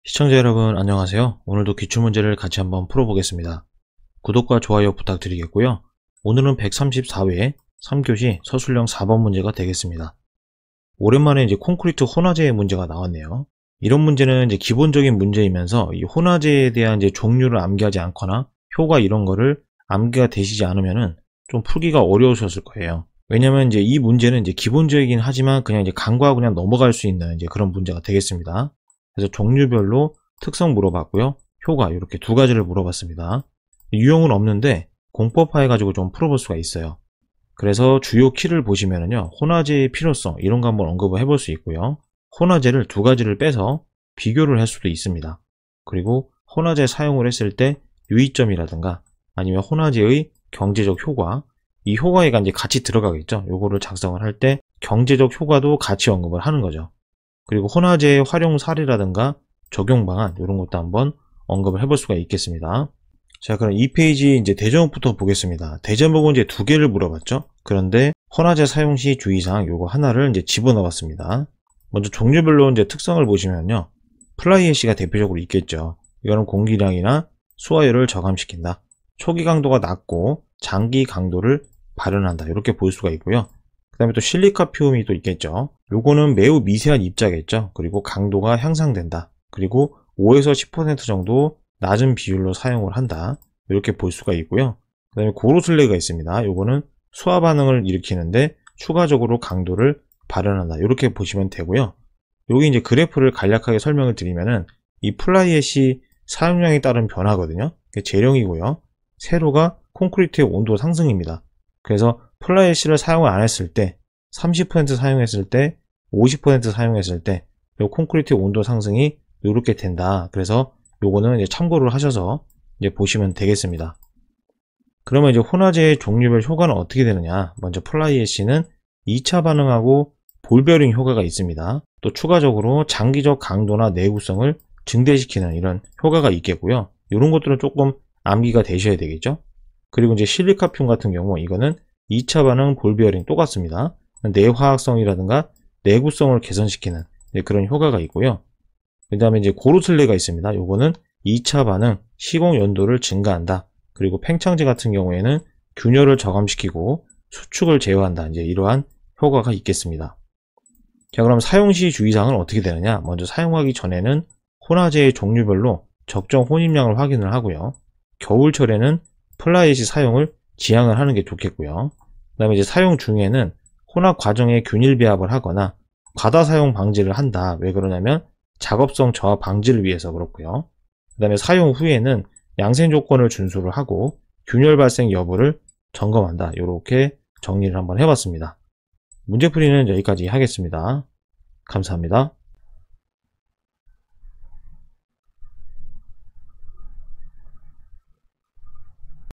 시청자 여러분 안녕하세요. 오늘도 기출문제를 같이 한번 풀어보겠습니다. 구독과 좋아요 부탁드리겠고요. 오늘은 134회 3교시 서술형 4번 문제가 되겠습니다. 오랜만에 콘크리트 혼화재 문제가 나왔네요. 이런 문제는 기본적인 문제이면서 이 혼화재에 대한 종류를 암기하지 않거나 효과 이런 거를 암기가 되시지 않으면은 좀 풀기가 어려우셨을 거예요. 왜냐면 이 문제는 기본적이긴 하지만 그냥 간과하고 그냥 넘어갈 수 있는 그런 문제가 되겠습니다. 그래서 종류별로 특성 물어봤고요. 효과 이렇게 두 가지를 물어봤습니다. 유형은 없는데 공법화 해가지고 좀 풀어볼 수가 있어요. 그래서 주요 키를 보시면은요. 혼화재의 필요성 이런 거 한번 언급을 해볼 수 있고요. 혼화재를 두 가지를 빼서 비교를 할 수도 있습니다. 그리고 혼화재 사용을 했을 때 유의점이라든가 아니면 혼화재의 경제적 효과 이 효과가 같이 들어가겠죠. 요거를 작성을 할 때 경제적 효과도 같이 언급을 하는 거죠. 그리고 혼화재의 활용 사례라든가 적용 방안 이런 것도 한번 언급을 해볼 수가 있겠습니다. 자, 그럼 이 페이지 대제목부터 보겠습니다. 대제목은 두 개를 물어봤죠. 그런데 혼화재 사용 시 주의사항 요거 하나를 집어넣었습니다. 먼저 종류별로 특성을 보시면요. 플라이애쉬가 대표적으로 있겠죠. 이거는 공기량이나 수화율을 저감시킨다. 초기 강도가 낮고 장기 강도를 발현한다. 이렇게 볼 수가 있고요. 그 다음에 또 실리카 피움이 또 있겠죠. 요거는 매우 미세한 입자겠죠. 그리고 강도가 향상된다. 그리고 5에서 10% 정도 낮은 비율로 사용을 한다. 이렇게 볼 수가 있고요. 그 다음에 고로슬레가 있습니다. 요거는 수화 반응을 일으키는데 추가적으로 강도를 발현한다. 이렇게 보시면 되고요. 여기 그래프를 간략하게 설명을 드리면은 이 플라이애쉬 사용량에 따른 변화거든요. 재령이고요. 세로가 콘크리트의 온도 상승입니다. 그래서 플라이애쉬를 사용을 안 했을 때 30% 사용했을 때 50% 사용했을 때 요 콘크리트의 온도 상승이 이렇게 된다. 그래서 요거는 참고를 하셔서 보시면 되겠습니다. 그러면 혼화재의 종류별 효과는 어떻게 되느냐? 먼저 플라이애쉬는 2차 반응하고 볼베어링 효과가 있습니다. 또 추가적으로 장기적 강도나 내구성을 증대시키는 이런 효과가 있겠고요. 이런 것들은 조금 암기가 되셔야 되겠죠. 그리고 실리카 퓨움 같은 경우 이거는 2차 반응 볼베어링 똑같습니다. 내화학성이라든가 내구성을 개선시키는 그런 효과가 있고요. 그 다음에 고로슬레가 있습니다. 요거는 2차 반응 시공 연도를 증가한다. 그리고 팽창제 같은 경우에는 균열을 저감시키고 수축을 제어한다. 이러한 효과가 있겠습니다. 자, 그럼 사용 시 주의사항은 어떻게 되느냐? 먼저 사용하기 전에는 혼화재의 종류별로 적정 혼입량을 확인을 하고요. 겨울철에는 플라이애쉬 사용을 지양을 하는 게 좋겠고요. 그 다음에 사용 중에는 혼합 과정에 균일 배합을 하거나 과다 사용 방지를 한다. 왜 그러냐면 작업성 저하 방지를 위해서 그렇고요. 그 다음에 사용 후에는 양생 조건을 준수를 하고 균열 발생 여부를 점검한다. 이렇게 정리를 한번 해봤습니다. 문제풀이는 여기까지 하겠습니다. 감사합니다.